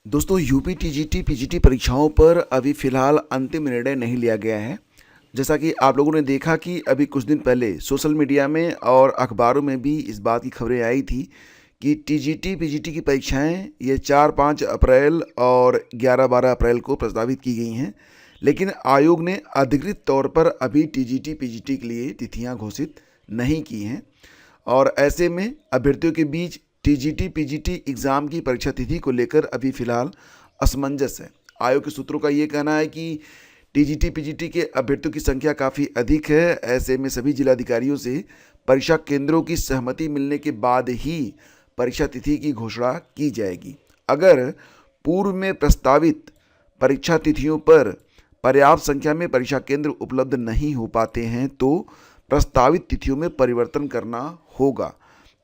दोस्तों UP TGT PGT परीक्षाओं पर अभी फ़िलहाल अंतिम निर्णय नहीं लिया गया है। जैसा कि आप लोगों ने देखा कि अभी कुछ दिन पहले सोशल मीडिया में और अखबारों में भी इस बात की खबरें आई थी कि टीजीटी पीजीटी की परीक्षाएं ये 4-5 अप्रैल और 11-12 अप्रैल को प्रस्तावित की गई हैं। लेकिन आयोग ने अधिकृत तौर पर अभी टीजीटी पीजीटी के लिए तिथियां घोषित नहीं की हैं और ऐसे में अभ्यर्थियों के बीच टीजीटी पीजीटी एग्ज़ाम की परीक्षा तिथि को लेकर अभी फ़िलहाल असमंजस है। आयोग के सूत्रों का ये कहना है कि टीजीटी पीजीटी के अभ्यर्थियों की संख्या काफ़ी अधिक है। ऐसे में सभी जिलाधिकारियों से परीक्षा केंद्रों की सहमति मिलने के बाद ही परीक्षा तिथि की घोषणा की जाएगी। अगर पूर्व में प्रस्तावित परीक्षा तिथियों पर पर्याप्त संख्या में परीक्षा केंद्र उपलब्ध नहीं हो पाते हैं तो प्रस्तावित तिथियों में परिवर्तन करना होगा।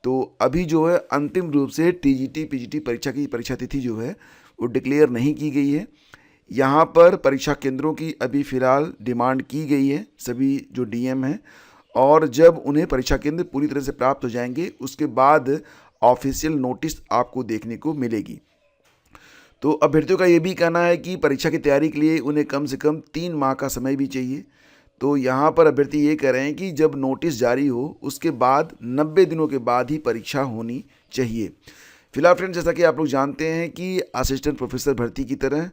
तो अभी जो है अंतिम रूप से टीजीटी पीजीटी परीक्षा की परीक्षा तिथि जो है वो डिक्लेयर नहीं की गई है। यहाँ पर परीक्षा केंद्रों की अभी फ़िलहाल डिमांड की गई है सभी जो डीएम हैं, और जब उन्हें परीक्षा केंद्र पूरी तरह से प्राप्त हो जाएंगे उसके बाद ऑफिशियल नोटिस आपको देखने को मिलेगी। तो अभ्यर्थियों का ये भी कहना है कि परीक्षा की तैयारी के लिए उन्हें कम से कम 3 माह का समय भी चाहिए। तो यहाँ पर अभ्यर्थी ये कह रहे हैं कि जब नोटिस जारी हो उसके बाद 90 दिनों के बाद ही परीक्षा होनी चाहिए। फिलहाल फ्रेंड्स, जैसा कि आप लोग जानते हैं कि असिस्टेंट प्रोफेसर भर्ती की तरह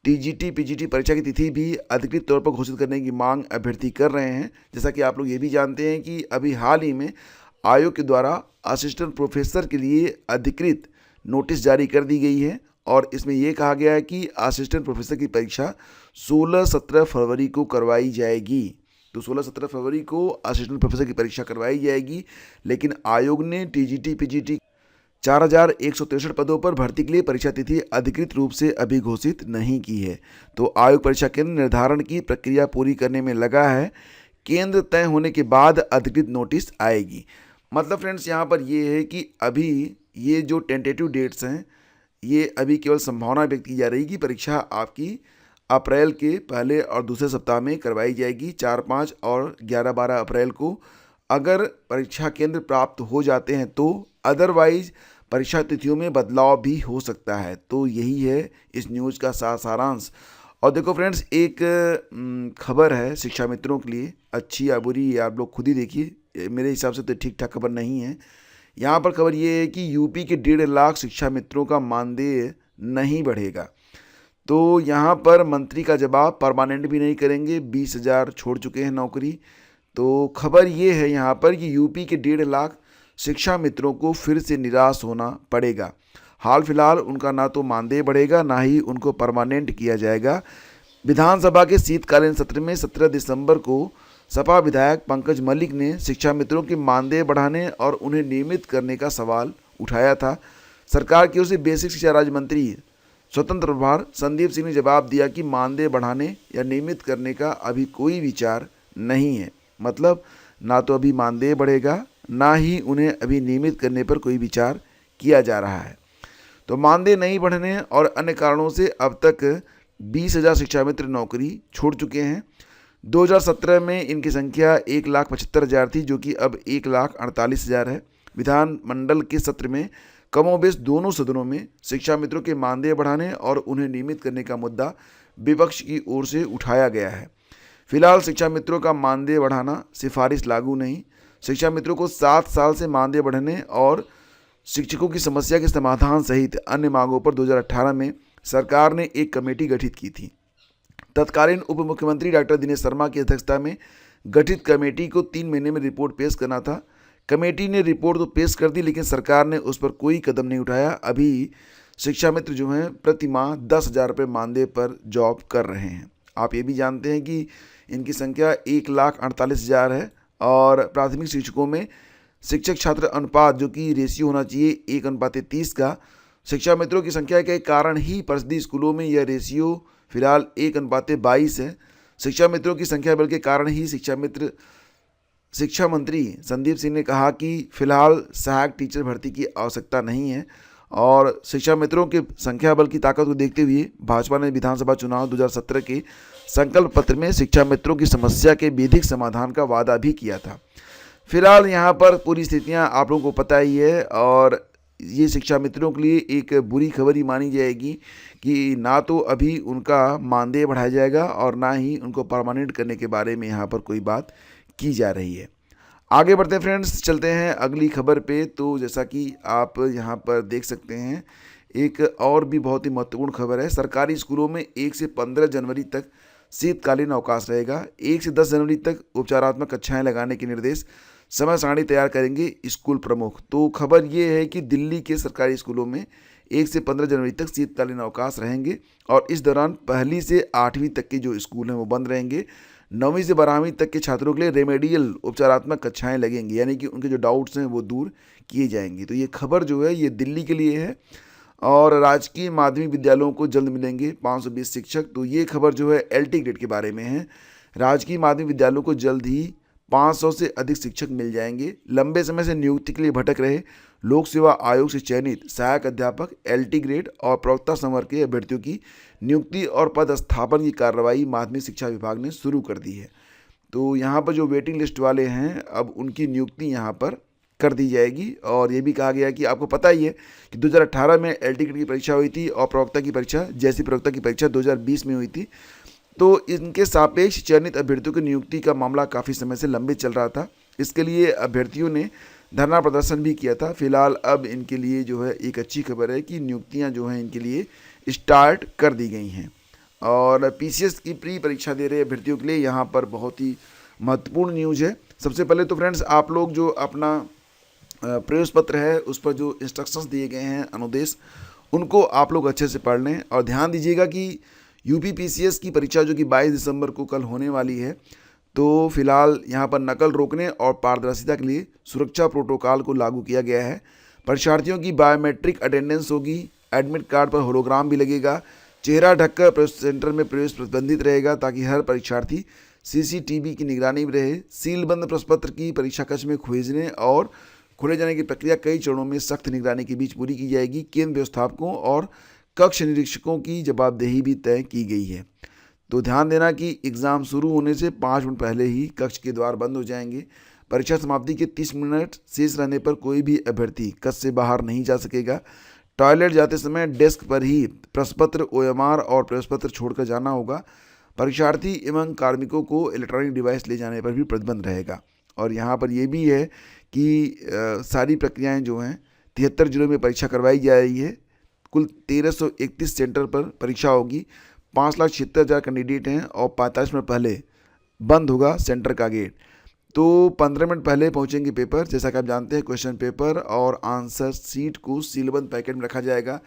टीजीटी पीजीटी परीक्षा की तिथि भी अधिकृत तौर पर घोषित करने की मांग अभ्यर्थी कर रहे हैं। जैसा कि आप लोग ये भी जानते हैं कि अभी हाल ही में आयोग के द्वारा असिस्टेंट प्रोफेसर के लिए अधिकृत नोटिस जारी कर दी गई है और इसमें यह कहा गया है कि असिस्टेंट प्रोफेसर की परीक्षा 16-17 फरवरी को करवाई जाएगी। तो 16-17 फरवरी को असिस्टेंट प्रोफेसर की परीक्षा करवाई जाएगी, लेकिन आयोग ने टीजीटी पीजीटी 4163 पदों पर भर्ती के लिए परीक्षा तिथि अधिकृत रूप से अभी घोषित नहीं की है। तो आयोग परीक्षा केंद्र निर्धारण की प्रक्रिया पूरी करने में लगा है। केंद्र तय होने के बाद अधिकृत नोटिस आएगी। मतलब फ्रेंड्स, यहाँ पर ये है कि अभी ये जो टेंटेटिव डेट्स हैं ये अभी केवल संभावना व्यक्त की जा रही कि परीक्षा आपकी अप्रैल के पहले और दूसरे सप्ताह में करवाई जाएगी, 4-5 और 11-12 अप्रैल को। अगर परीक्षा केंद्र प्राप्त हो जाते हैं तो अदरवाइज परीक्षा तिथियों में बदलाव भी हो सकता है। तो यही है इस न्यूज़ का सारांश। और देखो फ्रेंड्स, एक खबर है शिक्षा मित्रों के लिए, अच्छी या बुरी आप लोग खुद ही देखिए। मेरे हिसाब से तो ठीक ठाक खबर नहीं है। यहाँ पर खबर ये है कि यूपी के 1.5 लाख शिक्षा मित्रों का मानदेय नहीं बढ़ेगा। तो यहाँ पर मंत्री का जवाब, परमानेंट भी नहीं करेंगे, 20,000 छोड़ चुके हैं नौकरी। तो खबर ये है यहाँ पर कि यूपी के 1.5 लाख शिक्षा मित्रों को फिर से निराश होना पड़ेगा। हाल फिलहाल उनका ना तो मानदेय बढ़ेगा ना ही उनको परमानेंट किया जाएगा। विधानसभा के शीतकालीन सत्र में 17 दिसंबर को सपा विधायक पंकज मलिक ने शिक्षा मित्रों के मानदेय बढ़ाने और उन्हें नियमित करने का सवाल उठाया था। सरकार की ओर से बेसिक शिक्षा राज्य मंत्री स्वतंत्र प्रभार संदीप सिंह ने जवाब दिया कि मानदेय बढ़ाने या नियमित करने का अभी कोई विचार नहीं है। मतलब ना तो अभी मानदेय बढ़ेगा ना ही उन्हें अभी नियमित करने पर कोई विचार किया जा रहा है। तो मानदेय नहीं बढ़ने और अन्य कारणों से अब तक 20,000 शिक्षा मित्र नौकरी छोड़ चुके हैं। 2017 में इनकी संख्या 1,75,000 थी, जो कि अब 1,48,000 है। विधानमंडल के सत्र में कमोबेश दोनों सदनों में शिक्षा मित्रों के मानदेय बढ़ाने और उन्हें नियमित करने का मुद्दा विपक्ष की ओर से उठाया गया है। फिलहाल शिक्षा मित्रों का मानदेय बढ़ाना सिफारिश लागू नहीं। शिक्षा मित्रों को 7 साल से मानदेय बढ़ाने और शिक्षकों की समस्या के समाधान सहित अन्य मांगों पर 2018 में सरकार ने एक कमेटी गठित की थी। तत्कालीन उप मुख्यमंत्री डॉक्टर दिनेश शर्मा की अध्यक्षता में गठित कमेटी को 3 महीने में रिपोर्ट पेश करना था। कमेटी ने रिपोर्ट तो पेश कर दी, लेकिन सरकार ने उस पर कोई कदम नहीं उठाया। अभी शिक्षा मित्र जो हैं प्रति माह 10,000 रुपये मानदेय पर जॉब कर रहे हैं। आप ये भी जानते हैं कि इनकी संख्या 1,48,000 है और प्राथमिक शिक्षकों में शिक्षक छात्र अनुपात जो कि रेशियो होना चाहिए 1:30 का, शिक्षा मित्रों की संख्या के कारण ही परिषदीय स्कूलों में यह रेशियो फिलहाल 1:22 है। शिक्षा मित्रों की संख्या बल के कारण ही शिक्षा मंत्री संदीप सिंह ने कहा कि फिलहाल सहायक टीचर भर्ती की आवश्यकता नहीं है। और शिक्षा मित्रों के संख्या बल की ताकत को देखते हुए भाजपा ने विधानसभा चुनाव 2017 के संकल्प पत्र में शिक्षा मित्रों की समस्या के विधिक समाधान का वादा भी किया था। फिलहाल यहाँ पर पूरी स्थितियाँ आप लोगों को पता ही है और ये शिक्षा मित्रों के लिए एक बुरी खबर ही मानी जाएगी कि ना तो अभी उनका मानदेय बढ़ाया जाएगा और ना ही उनको परमानेंट करने के बारे में यहाँ पर कोई बात की जा रही है। आगे बढ़ते हैं फ्रेंड्स, चलते हैं अगली खबर पे। तो जैसा कि आप यहाँ पर देख सकते हैं, एक और भी बहुत ही महत्वपूर्ण खबर है। सरकारी स्कूलों में 1 से 15 जनवरी तक शीतकालीन अवकाश रहेगा। 1 से 10 जनवरी तक उपचारात्मक कक्षाएं लगाने के निर्देश, समय सारणी तैयार करेंगे स्कूल प्रमुख। तो खबर ये है कि दिल्ली के सरकारी स्कूलों में 1 से 15 जनवरी तक शीतकालीन अवकाश रहेंगे और इस दौरान पहली से 8वीं तक के जो स्कूल हैं वो बंद रहेंगे। 9वीं से 12वीं तक के छात्रों के लिए रेमेडियल उपचारात्मक कक्षाएं लगेंगी, यानी कि उनके जो डाउट्स हैं वो दूर किए जाएंगे। तो ये खबर जो है ये दिल्ली के लिए है। और राजकीय माध्यमिक विद्यालयों को जल्द मिलेंगे 520 शिक्षक। तो ये खबर जो है LT ग्रेड के बारे में है। राजकीय माध्यमिक विद्यालयों को जल्द ही 500 से अधिक शिक्षक मिल जाएंगे। लंबे समय से नियुक्ति के लिए भटक रहे लोक सेवा आयोग से चयनित सहायक अध्यापक, LT ग्रेड और प्रवक्ता संवर्ग के अभ्यर्थियों की नियुक्ति और पदस्थापन की कार्रवाई माध्यमिक शिक्षा विभाग ने शुरू कर दी है। तो यहाँ पर जो वेटिंग लिस्ट वाले हैं अब उनकी नियुक्ति यहाँ पर कर दी जाएगी। और ये भी कहा गया कि आपको पता ही है कि 2018 में LT ग्रेड की परीक्षा हुई थी और प्रवक्ता की परीक्षा, जैसी प्रवक्ता की परीक्षा 2020 में हुई थी। तो इनके सापेक्ष चयनित अभ्यर्थियों की नियुक्ति का मामला काफ़ी समय से लंबित चल रहा था। इसके लिए अभ्यर्थियों ने धरना प्रदर्शन भी किया था। फिलहाल अब इनके लिए जो है एक अच्छी खबर है कि नियुक्तियां जो हैं इनके लिए स्टार्ट कर दी गई हैं। और PCS की प्री परीक्षा दे रहे अभ्यर्थियों के लिए यहाँ पर बहुत ही महत्वपूर्ण न्यूज़ है। सबसे पहले तो फ्रेंड्स, आप लोग जो अपना प्रवेश पत्र है उस पर जो इंस्ट्रक्शंस दिए गए हैं, अनुदेश, उनको आप लोग अच्छे से पढ़ लें। और ध्यान दीजिएगा कि UP PCS की परीक्षा जो कि 22 दिसंबर को कल होने वाली है, तो फिलहाल यहाँ पर नकल रोकने और पारदर्शिता के लिए सुरक्षा प्रोटोकॉल को लागू किया गया है। परीक्षार्थियों की बायोमेट्रिक अटेंडेंस होगी। एडमिट कार्ड पर होलोग्राम भी लगेगा। चेहरा ढककर प्रवेश सेंटर में प्रवेश प्रतिबंधित रहेगा ताकि हर परीक्षार्थी CCTV की निगरानी में रहे। सीलबंद प्रश्न पत्र की परीक्षा कक्ष में खोजने और खोले जाने की प्रक्रिया कई चरणों में सख्त निगरानी के बीच पूरी की जाएगी। केंद्र व्यवस्थापकों और कक्ष निरीक्षकों की जवाबदेही भी तय की गई है। तो ध्यान देना कि एग्ज़ाम शुरू होने से 5 मिनट पहले ही कक्ष के द्वार बंद हो जाएंगे। परीक्षा समाप्ति के 30 मिनट शेष रहने पर कोई भी अभ्यर्थी कक्ष से बाहर नहीं जा सकेगा। टॉयलेट जाते समय डेस्क पर ही प्रश्नपत्र, OMR और प्रवेश पत्र छोड़कर जाना होगा। परीक्षार्थी एवं कार्मिकों को इलेक्ट्रॉनिक डिवाइस ले जाने पर भी प्रतिबंध रहेगा। और यहाँ पर यह भी है कि सारी प्रक्रियाएं जो हैं 73 जिलों में परीक्षा करवाई जा रही है। कुल 1331 सेंटर पर परीक्षा होगी। 5,76,000 कैंडिडेट हैं और 45 मिनट पहले बंद होगा सेंटर का गेट। तो 15 मिनट पहले पहुंचेंगे पेपर। जैसा कि आप जानते हैं, क्वेश्चन पेपर और आंसर सीट को सीलबंद पैकेट में रखा जाएगा।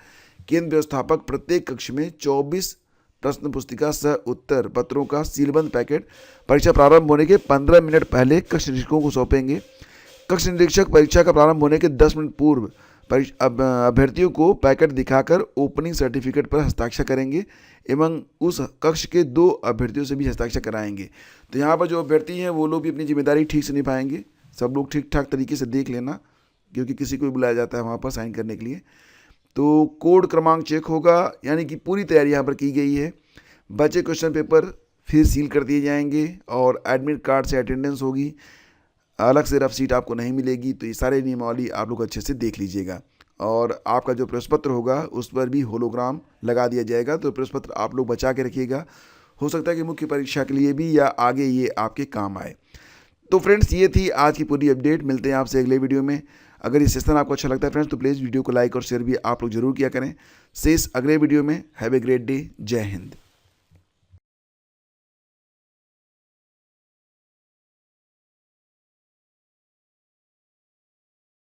केंद्र व्यवस्थापक प्रत्येक कक्ष में 24 प्रश्न पुस्तिका सह उत्तर पत्रों का सीलबंद पैकेट परीक्षा प्रारंभ होने के 15 मिनट पहले कक्ष निरीक्षकों को सौंपेंगे। कक्ष निरीक्षक परीक्षा का प्रारंभ होने के 10 मिनट पूर्व अभ्यर्थियों को पैकेट दिखाकर ओपनिंग सर्टिफिकेट पर हस्ताक्षर करेंगे एवं उस कक्ष के 2 अभ्यर्थियों से भी हस्ताक्षर कराएंगे। तो यहाँ पर जो अभ्यर्थी हैं वो लोग भी अपनी जिम्मेदारी ठीक से निभाएंगे। सब लोग ठीक ठाक तरीके से देख लेना, क्योंकि किसी को भी बुलाया जाता है वहाँ पर साइन करने के लिए। तो कोड क्रमांक चेक होगा, यानी कि पूरी तैयारी यहाँ पर की गई है। बचे क्वेश्चन पेपर फिर सील कर दिए जाएंगे और एडमिट कार्ड से अटेंडेंस होगी। अलग से रफ सीट आपको नहीं मिलेगी। तो ये सारे नियमावली आप लोग अच्छे से देख लीजिएगा। और आपका जो प्रश्न पत्र होगा उस पर भी होलोग्राम लगा दिया जाएगा। तो प्रश्न पत्र आप लोग बचा के रखिएगा। हो सकता है कि मुख्य परीक्षा के लिए भी या आगे ये आपके काम आए। तो फ्रेंड्स, ये थी आज की पूरी अपडेट। मिलते हैं आपसे अगले वीडियो में। अगर ये सेशन आपको अच्छा लगता है फ्रेंड्स, तो प्लीज़ वीडियो को लाइक और शेयर भी आप लोग जरूर किया करें। शेष अगले वीडियो में। Have a great day. जय हिंद।